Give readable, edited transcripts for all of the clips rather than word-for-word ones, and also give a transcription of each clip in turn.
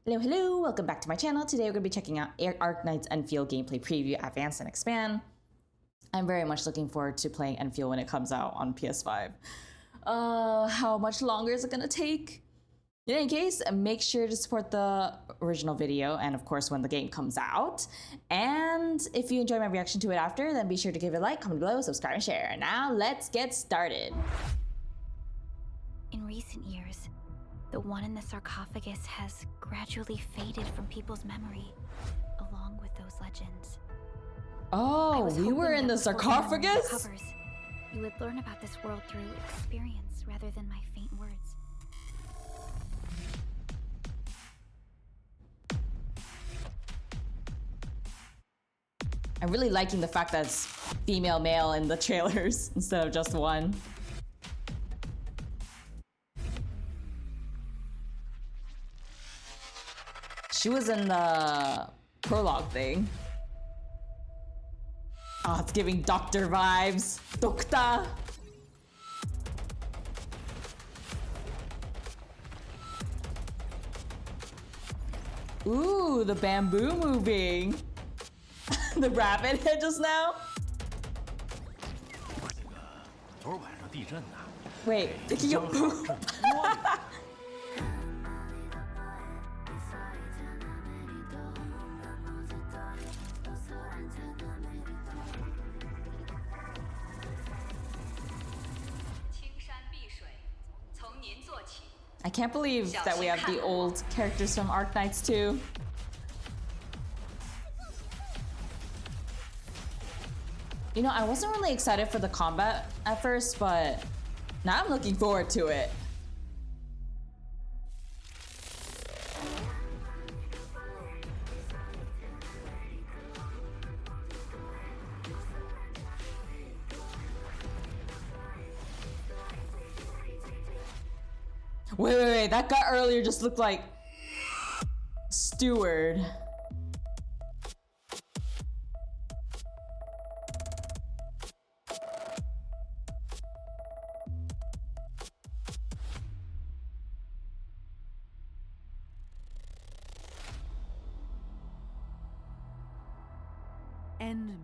Hello, hello, welcome back to my channel. Today we're going to be checking out Arknights Endfield gameplay preview, Advance and Expand. I'm very much looking forward to playing Endfield when it comes out on PS5. How much longer is it going to take? In any case, make sure to support the original video and of course when the game comes out. And if you enjoy my reaction to it after, then be sure to give it a like, comment below, subscribe, and share. Now let's get started. In recent years, the one in the sarcophagus has gradually faded from people's memory, along with those legends. Oh, we were in the sarcophagus? Covers, you would learn about this world through experience rather than my faint words. I'm really liking the fact that it's female male in the trailers instead of just one. She was in the prologue thing. Oh, it's giving doctor vibes. Doctor. Ooh, the bamboo moving. The rabbit head just now. Wait, picking up poop. I can't believe that we have the old characters from Arknights too. You know, I wasn't really excited for the combat at first, but now I'm looking forward to it. Wait, that guy earlier just looked like Steward. Endmen.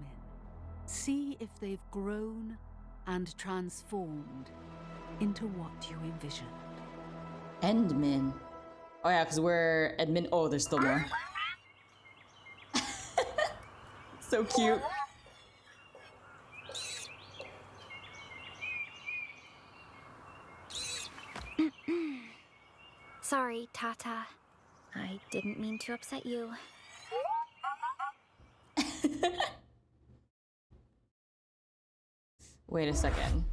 See if they've grown and transformed into what you envisioned. Endmen. Oh yeah, because we're admin. Oh, there's still more. So cute. Sorry, Tata. I didn't mean to upset you. Wait a second.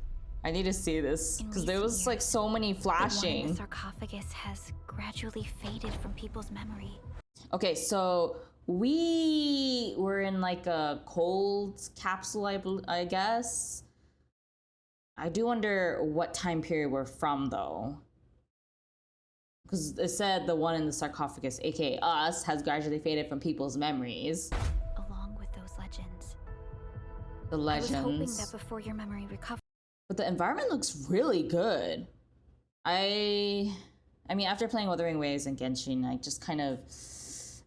I need to see this because there was like so many flashing. The one in the sarcophagus has gradually faded from people's memory. Okay, so we were in like a cold capsule, I guess. I do wonder what time period we're from though. Because it said the one in the sarcophagus, aka us, has gradually faded from people's memories. Along with those legends. The legends. I was hoping that before your memory recovered. But the environment looks really good. I mean, after playing Wuthering Waves and Genshin, I just kind of,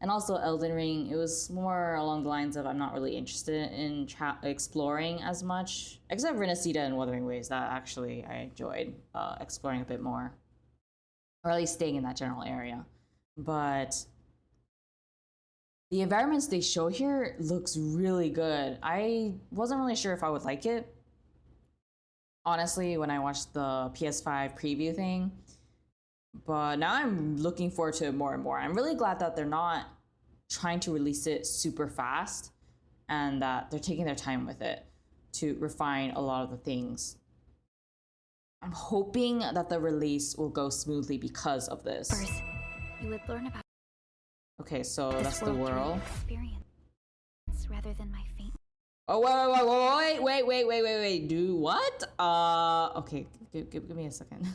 and also Elden Ring, it was more along the lines of I'm not really interested in exploring as much, except Ririna and Wuthering Waves. That actually I enjoyed exploring a bit more, or at least staying in that general area. But the environments they show here looks really good. I wasn't really sure if I would like it, honestly, when I watched the PS5 preview thing, but now I'm looking forward to it more and more. I'm really glad that they're not trying to release it super fast and that they're taking their time with it to refine a lot of the things. I'm hoping that the release will go smoothly because of this. First, you would learn about. Okay, so that's the world. Experience rather than my faint. Oh, wait. Do what? Okay, give me a second.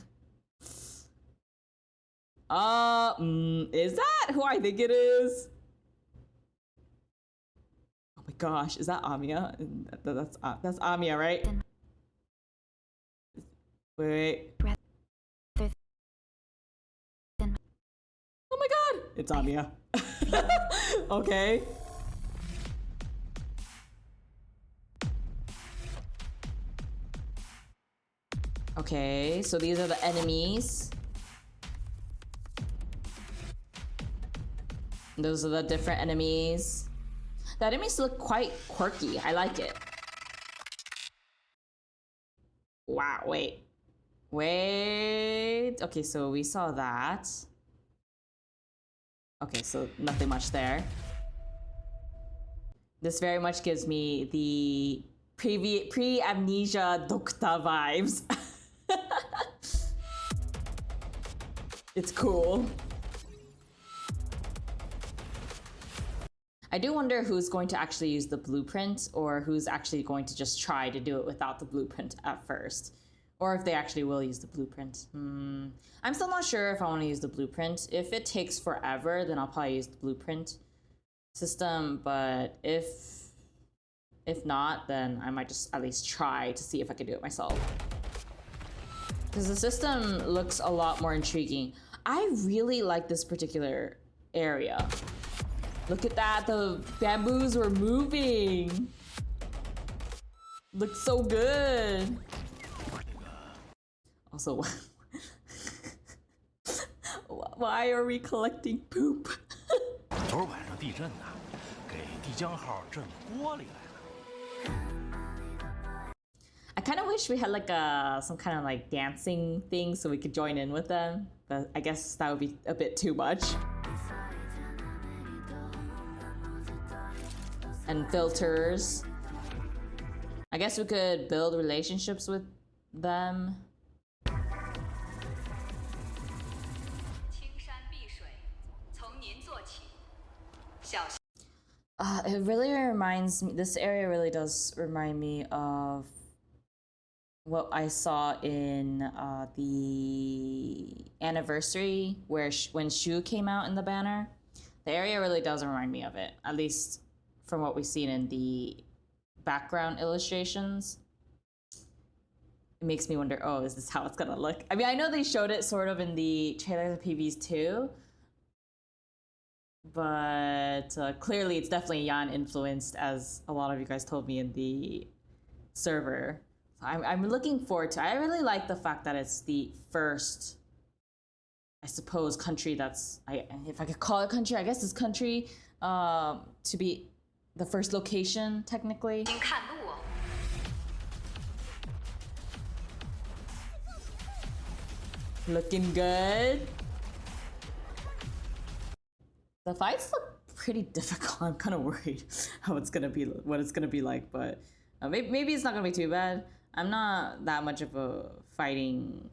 Is that who I think it is? Oh my gosh, is that Amiya? That's Amiya, right? Wait. Rather than. Oh my god! It's Anya. Okay. Okay, so these are the enemies. Those are the different enemies. The enemies look quite quirky. I like it. Wow, wait. Wait. Okay, so we saw that. Okay, so nothing much there. This very much gives me the pre-amnesia Dokta vibes. It's cool. I do wonder who's going to actually use the blueprint or who's actually going to just try to do it without the blueprint at first. Or if they actually will use the blueprint. I'm still not sure if I want to use the blueprint. If it takes forever, then I'll probably use the blueprint system. But if not, then I might just at least try to see if I can do it myself. Because the system looks a lot more intriguing. I really like this particular area. Look at that, the bamboos were moving. Looks so good. Also, why are we collecting poop? I kind of wish we had like some kind of like dancing thing so we could join in with them, but I guess that would be a bit too much. And filters. I guess we could build relationships with them. It really reminds me, this area really does remind me of what I saw in the anniversary where when Shu came out in the banner. The area really does remind me of it, at least from what we've seen in the background illustrations. It makes me wonder, oh, is this how it's gonna look? I mean, I know they showed it sort of in the trailer of the PVs too, but clearly it's definitely Yan influenced, as a lot of you guys told me in the server. So I'm looking forward to it. I really like the fact that it's the first, I suppose, country that's, if I could call it country, I guess it's country, to be the first location, technically. Looking good. The fights look pretty difficult. I'm kind of worried how it's gonna be, what it's gonna be like, but maybe it's not gonna be too bad. I'm not that much of a fighting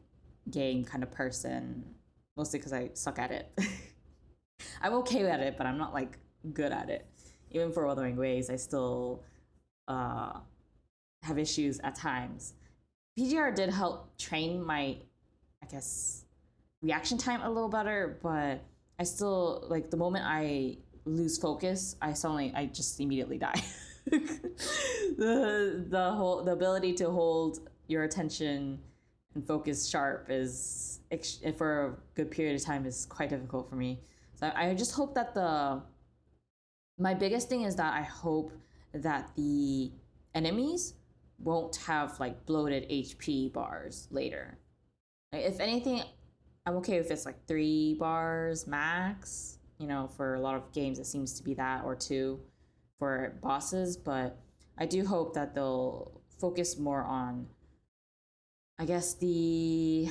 game kind of person, mostly because I suck at it. I'm okay at it, but I'm not like good at it. Even for Wuthering Waves, I still have issues at times. PGR did help train my, I guess, reaction time a little better, but I still, like, the moment I lose focus, I just immediately die. the ability to hold your attention and focus sharp is, for a good period of time, is quite difficult for me. So I just hope that my biggest thing is that I hope that the enemies won't have like bloated HP bars later. If anything, I'm okay if it's like 3 bars max. You know, for a lot of games it seems to be that, or 2 for bosses, but I do hope that they'll focus more on, I guess, the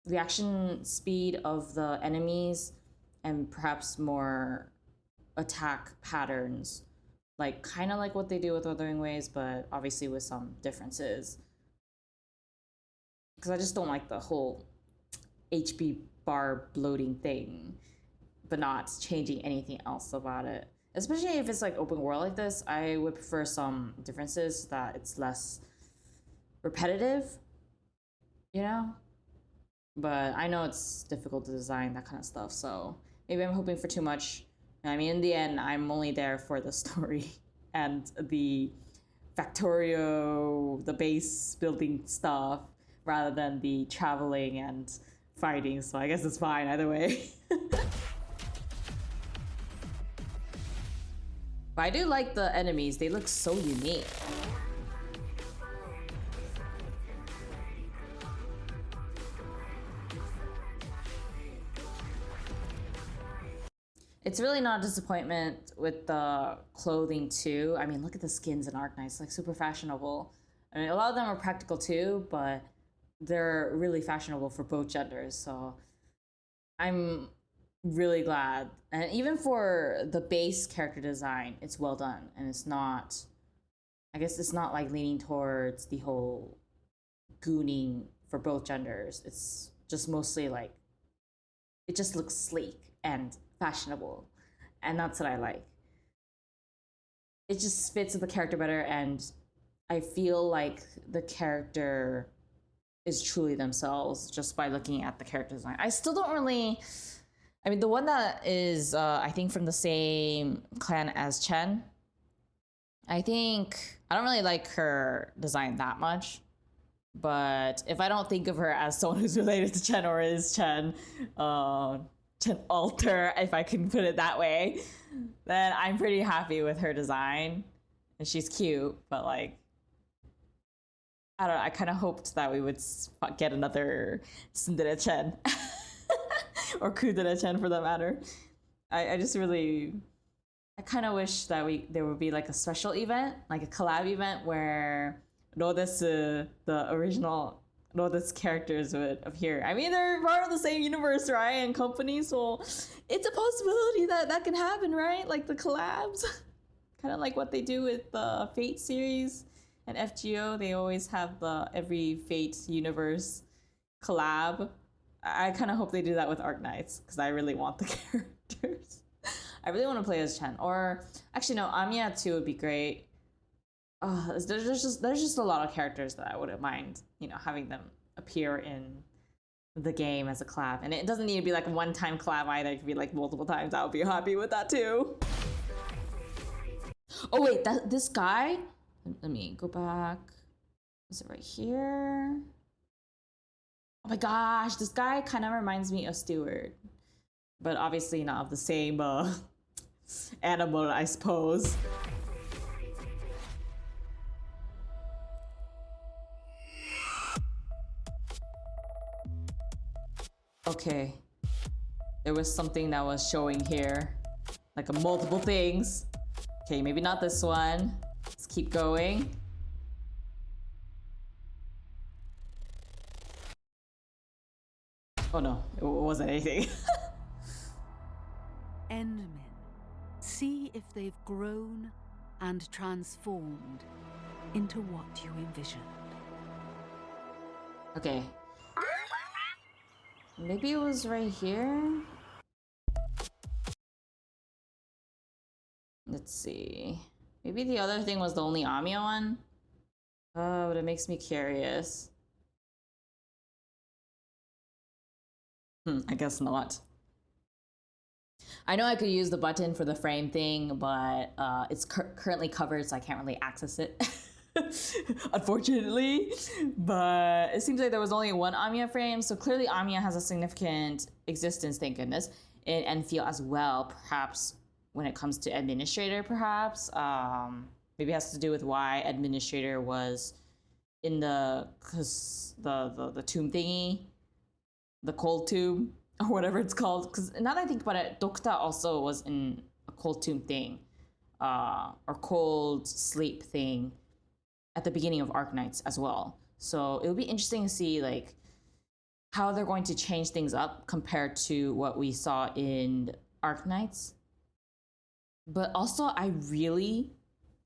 reaction speed of the enemies and perhaps more attack patterns, like kind of like what they do with Wuthering Waves, but obviously with some differences. Because I just don't like the whole HP bar bloating thing, but not changing anything else about it. Especially if it's like open world like this, I would prefer some differences that it's less repetitive, you know? But I know it's difficult to design that kind of stuff, so maybe I'm hoping for too much. I mean, in the end, I'm only there for the story and the Factorio, the base building stuff, rather than the traveling and fighting, so I guess it's fine either way. But I do like the enemies. They look so unique. It's really not a disappointment with the clothing too. I mean, look at the skins in Arknights, like super fashionable. I mean, a lot of them are practical too, but they're really fashionable for both genders. So I'm really glad. And even for the base character design, it's well done. And it's not, I guess it's not like leaning towards the whole gooning for both genders. It's just mostly like, it just looks sleek and fashionable, and that's what I like. It just fits with the character better, and I feel like the character is truly themselves just by looking at the character design. I still don't really, I mean, the one that is I think from the same clan as Chen, I don't really like her design that much. But if I don't think of her as someone who's related to Chen or is Chen, Chen Alter, if I can put it that way, then I'm pretty happy with her design. And she's cute, but like, I don't know, I kind of hoped that we would get another Tsundere Chen. Or Kudere Chen for that matter. I just really, I kind of wish that there would be like a special event, like a collab event where Rhodes, the original Rhodes characters would appear. I mean, they're part of the same universe, right? And company, so it's a possibility that can happen, right? Like the collabs. Kind of like what they do with the Fate series and FGO. They always have the every Fate universe collab. I kind of hope they do that with Arknights, because I really want the characters. I really want to play as Chen. Or, actually no, Amiya too would be great. There's just a lot of characters that I wouldn't mind, having them appear in the game as a collab. And it doesn't need to be like a one-time collab either. It could be like multiple times. I would be happy with that too. Oh wait, this guy? Let me go back. Is it right here? Oh my gosh, this guy kind of reminds me of Stewart. But obviously not of the same animal, I suppose. Okay, there was something that was showing here, like multiple things. Okay, maybe not this one. Let's keep going. Oh no, it wasn't anything. Endmen. See if they've grown and transformed into what you envisioned. Okay. Maybe it was right here? Let's see. Maybe the other thing was the only Amiya one? Oh, but it makes me curious. I guess not. I know I could use the button for the frame thing, but it's currently covered, so I can't really access it. Unfortunately. But it seems like there was only one Amiya frame, so clearly Amiya has a significant existence, thank goodness, in Endfield as well. Perhaps when it comes to Administrator, perhaps. Maybe it has to do with why Administrator was in the tomb thingy, the cold tomb, or whatever it's called. Because now that I think about it, Doctor also was in a cold tomb thing, or cold sleep thing at the beginning of Arknights as well. So it would be interesting to see like how they're going to change things up compared to what we saw in Arknights. But also, I really,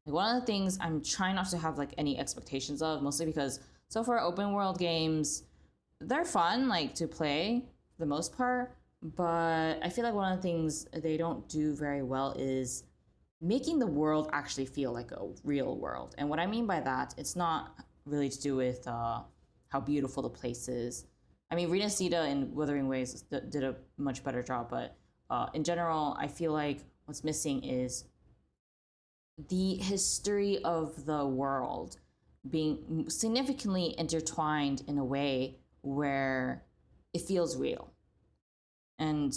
like, one of the things I'm trying not to have like any expectations of, mostly because so far open world games, they're fun like to play for the most part, but I feel like one of the things they don't do very well is making the world actually feel like a real world. And what I mean by that, it's not really to do with how beautiful the place is. I mean, Rina Sita in Wuthering Waves did a much better job, but in general, I feel like what's missing is the history of the world being significantly intertwined in a way where it feels real. And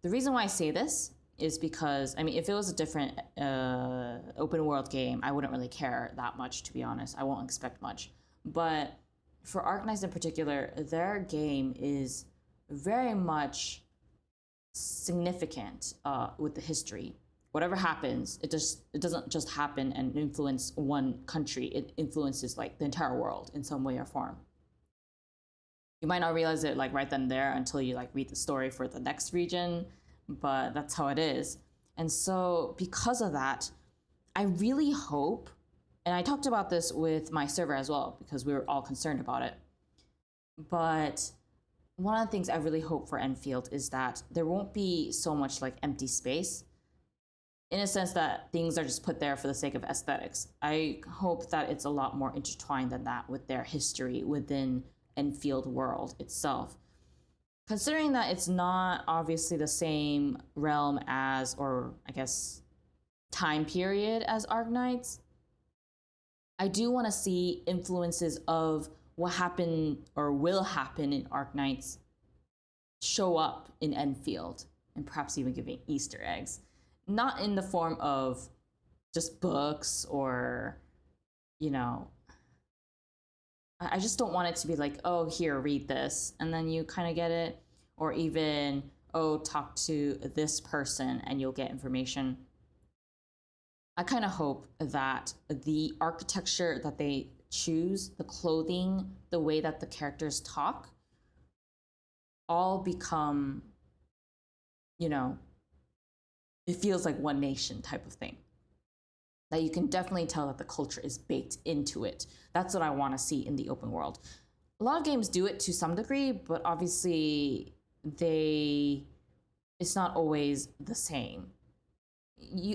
the reason why I say this is because, I mean, if it was a different open world game, I wouldn't really care that much, to be honest. I won't expect much. But for Arknights in particular, their game is very much significant with the history. Whatever happens, it doesn't just happen and influence one country. It influences like the entire world in some way or form. You might not realize it like right then and there until you like read the story for the next region, but that's how it is. And so because of that, I really hope, and I talked about this with my server as well because we were all concerned about it, but one of the things I really hope for Endfield is that there won't be so much like empty space, in a sense that things are just put there for the sake of aesthetics. I hope that it's a lot more intertwined than that with their history within Endfield world itself. Considering that it's not obviously the same realm as, or I guess time period as Arknights, I do want to see influences of what happened or will happen in Arknights show up in Endfield, and perhaps even giving Easter eggs. Not in the form of just books or, you know, I just don't want it to be like, oh, here, read this, and then you kind of get it. Or even, oh, talk to this person and you'll get information. I kind of hope that the architecture that they choose, the clothing, the way that the characters talk, all become, you know, it feels like one nation type of thing. That you can definitely tell that the culture is baked into it. That's what I want to see in the open world. A lot of games do it to some degree, but obviously it's not always the same.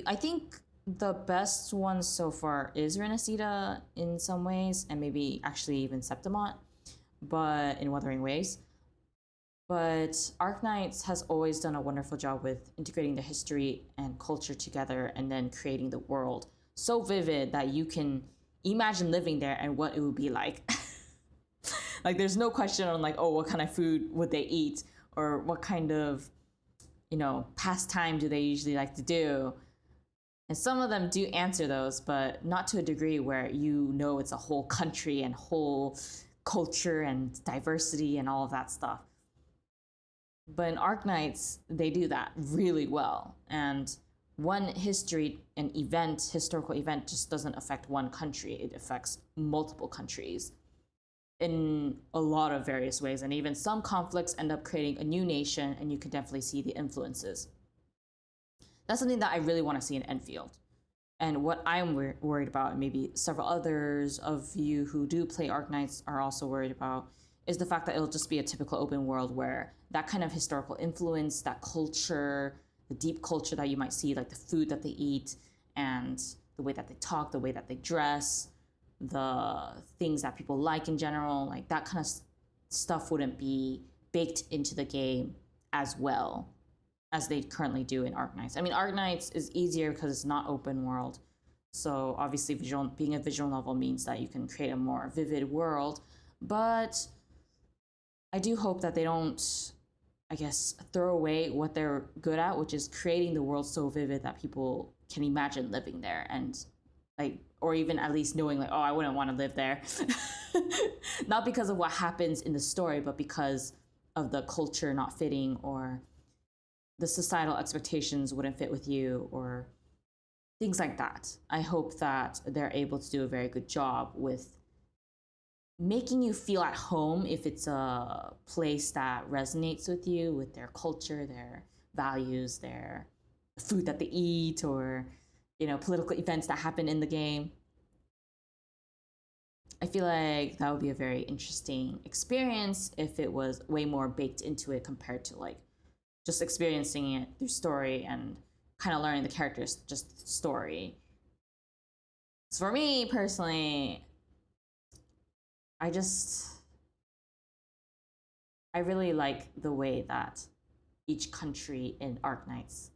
I think the best one so far is Ririna in some ways, and maybe actually even Septimont, but in Wuthering Waves. But Arknights has always done a wonderful job with integrating the history and culture together and then creating the world so vivid that you can imagine living there and what it would be like. Like there's no question on like, oh, what kind of food would they eat, or what kind of, you know, pastime do they usually like to do. And some of them do answer those, but not to a degree where you know it's a whole country and whole culture and diversity and all of that stuff. But in Arknights, they do that really well. And one history and event, historical event, just doesn't affect one country. It affects multiple countries in a lot of various ways. And even some conflicts end up creating a new nation, and you can definitely see the influences. That's something that I really want to see in Endfield. And what I'm worried about, and maybe several others of you who do play Arknights are also worried about, is the fact that it'll just be a typical open world where that kind of historical influence, that culture, the deep culture that you might see, like the food that they eat and the way that they talk, the way that they dress, the things that people like in general, like that kind of stuff wouldn't be baked into the game as well as they currently do in Arknights. I mean, Arknights is easier because it's not open world. So obviously being a visual novel means that you can create a more vivid world, but I do hope that they don't, I guess, throw away what they're good at, which is creating the world so vivid that people can imagine living there, and like, or even at least knowing like, oh, I wouldn't want to live there. Not because of what happens in the story, but because of the culture not fitting, or the societal expectations wouldn't fit with you, or things like that. I hope that they're able to do a very good job with making you feel at home if it's a place that resonates with you, with their culture, their values, their food that they eat, or, you know, political events that happen in the game. I feel like that would be a very interesting experience if it was way more baked into it compared to like just experiencing it through story and kind of learning the characters just story. So for me personally, I really like the way that each country in Arknights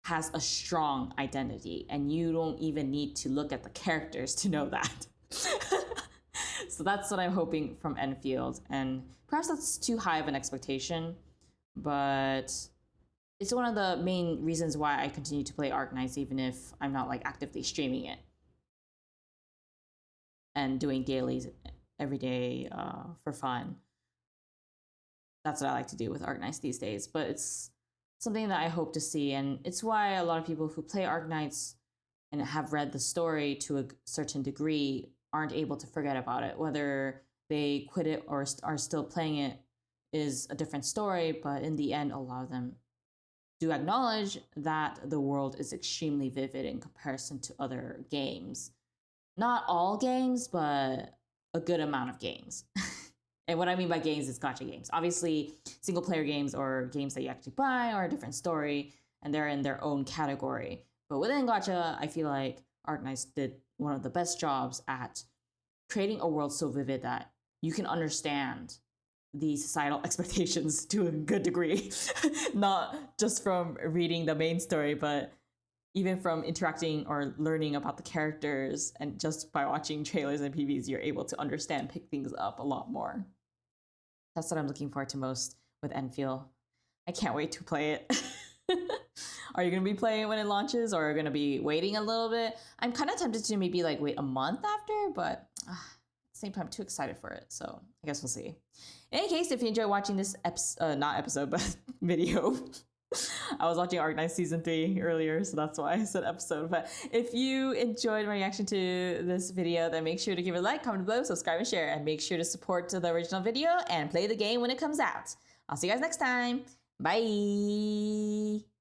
has a strong identity, and you don't even need to look at the characters to know that. So that's what I'm hoping from Endfield, and perhaps that's too high of an expectation, but it's one of the main reasons why I continue to play Arknights even if I'm not like actively streaming it and doing dailies every day for fun. That's what I like to do with Arknights these days, but it's something that I hope to see, and it's why a lot of people who play Arknights and have read the story to a certain degree aren't able to forget about it. Whether they quit it or are still playing it is a different story, but in the end, a lot of them do acknowledge that the world is extremely vivid in comparison to other games. Not all games, but a good amount of games. And what I mean by games is gacha games. Obviously, single player games or games that you actually buy are a different story, and they're in their own category. But within gacha, I feel like Arknights did one of the best jobs at creating a world so vivid that you can understand the societal expectations to a good degree. Not just from reading the main story, but even from interacting or learning about the characters, and just by watching trailers and PVs, you're able to understand, pick things up a lot more. That's what I'm looking forward to most with Endfield. I can't wait to play it. Are you going to be playing it when it launches, or are you going to be waiting a little bit? I'm kind of tempted to maybe like wait a month after, but at the same time, I'm too excited for it. So I guess we'll see. In any case, if you enjoy watching this not episode, but video, I was watching Arknights Season 3 earlier, so that's why I said episode. But if you enjoyed my reaction to this video, then make sure to give it a like, comment below, subscribe, and share. And make sure to support the original video and play the game when it comes out. I'll see you guys next time. Bye!